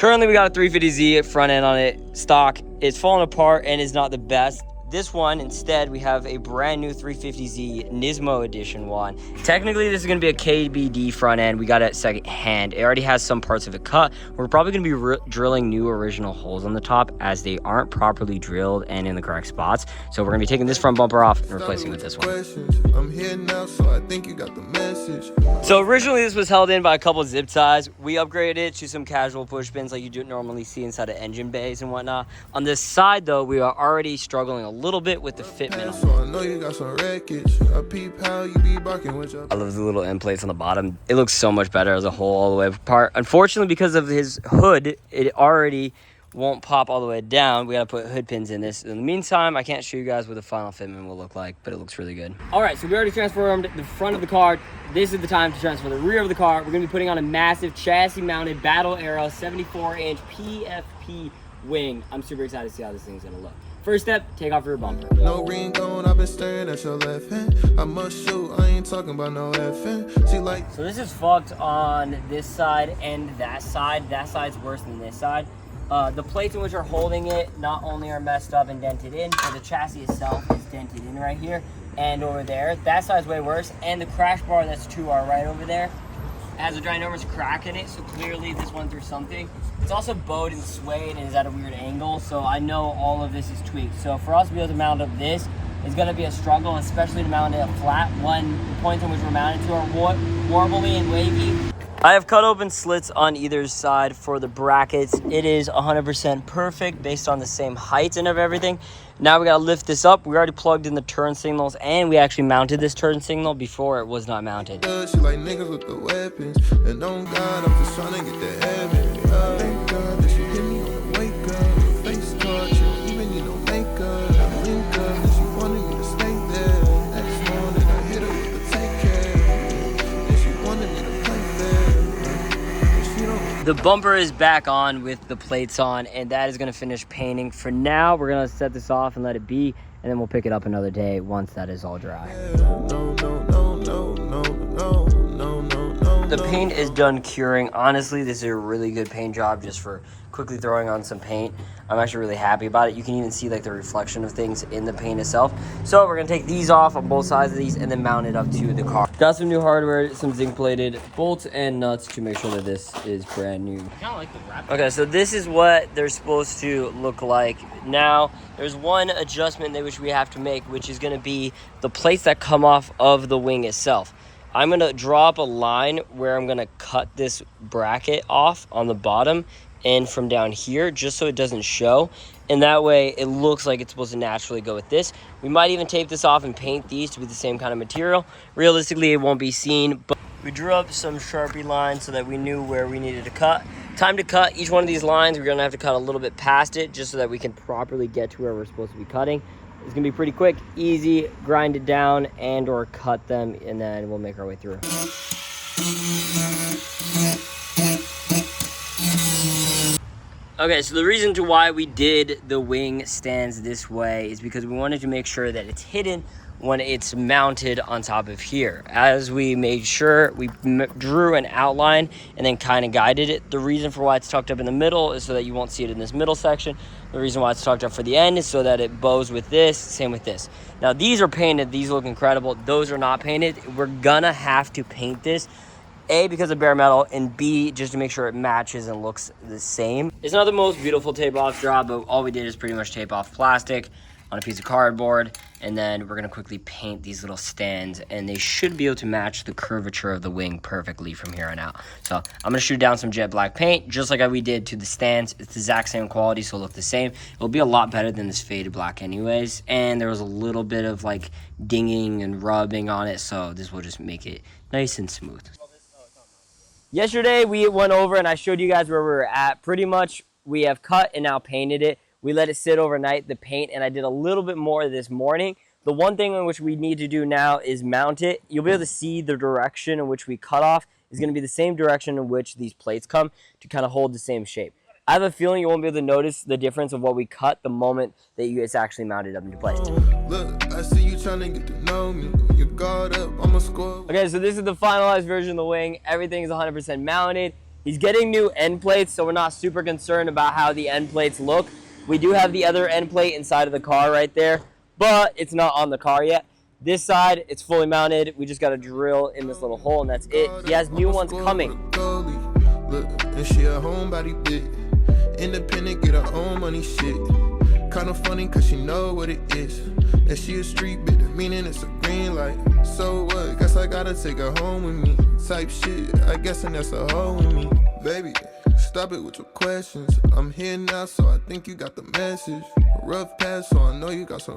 Currently, we got a 350Z front end on it, stock. It's falling apart and is not the best. This one, instead, we have a brand new 350Z Nismo edition one. Technically, this is gonna be a KBD front end. We got it second hand. It already has some parts of it cut. We're probably gonna be drilling new original holes on the top as they aren't properly drilled and in the correct spots. So we're gonna be taking this front bumper off and replacing it with this one. I'm here now, so I think you got the message. So originally, this was held in by a couple of zip ties. We upgraded it to some casual push pins like you do normally see inside of engine bays and whatnot. On this side, though, we are already struggling a little bit with the fitment. So I know you got some wreckage. I peep how you be barking with your... I love the little end plates on the bottom. It looks so much better as a whole all the way apart. Unfortunately, because of his hood, it already won't pop all the way down. We gotta put hood pins in this. In the meantime, I can't show you guys what the final fitment will look like, but it looks really good. All right, so we already transformed the front of the car. This is the time to transfer the rear of the car. We're gonna be putting on a massive chassis mounted battle Aero 74-inch PFP wing. I'm super excited to see how this thing's gonna look. First step, take off rear bumper. No ring going, I've been staring at your left hand. I must shoot, I ain't talking about no effing. See, like... So this is fucked on this side and that side. That side's worse than this side. The plates in which are holding it not only are messed up and dented in, but the chassis itself is dented in right here and over there. That side's way worse. And the crash bar that's to our right over there has a ginormous crack in it, so clearly this went through something. It's also bowed and swayed and is at a weird angle, so I know all of this is tweaked. So for us to be able to mount up this is going to be a struggle, especially to mount it flat when the points in which we're mounted to are warbly and wavy. I have cut open slits on either side for the brackets. It is 100% perfect based on the same height and of everything. Now we gotta lift this up. We already plugged in the turn signals and we actually mounted this turn signal before it was not mounted. She like niggas with the weapons, and on God, I'm just trying to get to heaven. Thank God that she hit me on the wake up. Face card, she don't even need no makeup. I link up, and she wanted me to stay there. Next morning I hit her with the take care, and she wanted me to play there. The bumper is back on with the plates on, and that is going to finish painting. For now, we're going to set this off and let it be, and then we'll pick it up another day once that is all dry. The paint is done curing. Honestly, this is a really good paint job just for quickly throwing on some paint. I'm actually really happy about it. You can even see like the reflection of things in the paint itself. So we're gonna take these off on both sides of these and then mount it up to the car. Got some new hardware, some zinc plated bolts and nuts to make sure that this is brand new. I kinda like the wrap. Okay, so this is what they're supposed to look like. Now, there's one adjustment which we have to make, which is gonna be the plates that come off of the wing itself. I'm gonna draw up a line where I'm gonna cut this bracket off on the bottom and from down here, just so it doesn't show. And that way it looks like it's supposed to naturally go with this. We might even tape this off and paint these to be the same kind of material. Realistically, it won't be seen, but we drew up some Sharpie lines so that we knew where we needed to cut. Time to cut each one of these lines. We're gonna have to cut a little bit past it just so that we can properly get to where we're supposed to be cutting. It's gonna be pretty quick, easy, grind it down and or cut them, and then we'll make our way through. Okay, so the reason to why we did the wing stands this way is because we wanted to make sure that it's hidden when it's mounted on top of here. As we made sure, we drew an outline and then kind of guided it. The reason for why it's tucked up in the middle is so that you won't see it in this middle section. The reason why it's tucked up for the end is so that it bows with this, same with this. Now these are painted, these look incredible. Those are not painted. We're gonna have to paint this, A, because of bare metal, and B, just to make sure it matches and looks the same. It's not the most beautiful tape off job, but all we did is pretty much tape off plastic on a piece of cardboard, and then we're gonna quickly paint these little stands, and they should be able to match the curvature of the wing perfectly from here on out. So I'm gonna shoot down some jet black paint, just like we did to the stands. It's the exact same quality, so it'll look the same. It'll be a lot better than this faded black anyways, and there was a little bit of like dinging and rubbing on it, so this will just make it nice and smooth. Yesterday we went over and I showed you guys where we were at. Pretty much we have cut and now painted it. We let it sit overnight, the paint, and I did a little bit more this morning. The one thing in which we need to do now is mount it. You'll be able to see the direction in which we cut off is going to be the same direction in which these plates come to kind of hold the same shape. I have a feeling you won't be able to notice the difference of what we cut the moment that it's actually mounted up into place. Look, I see you trying to get to know me. You got up, I'm a score. Okay, so this is the finalized version of the wing. Everything is 100% mounted. He's getting new end plates, so we're not super concerned about how the end plates look. We do have the other end plate inside of the car right there, but it's not on the car yet. This side, it's fully mounted. We just got to drill in this little hole, and that's it. He has new ones coming. Look, and she a homebody bitch. Independent, get her own money shit. Kinda funny, cause she know what it is. And she a street bitch, meaning it's a green light. So what? Guess I gotta take her home with me. Type shit, I guess, and that's a hoe with me. Baby, stop it with your questions. I'm here now, so I think you got the message. Rough pass, so I know you got some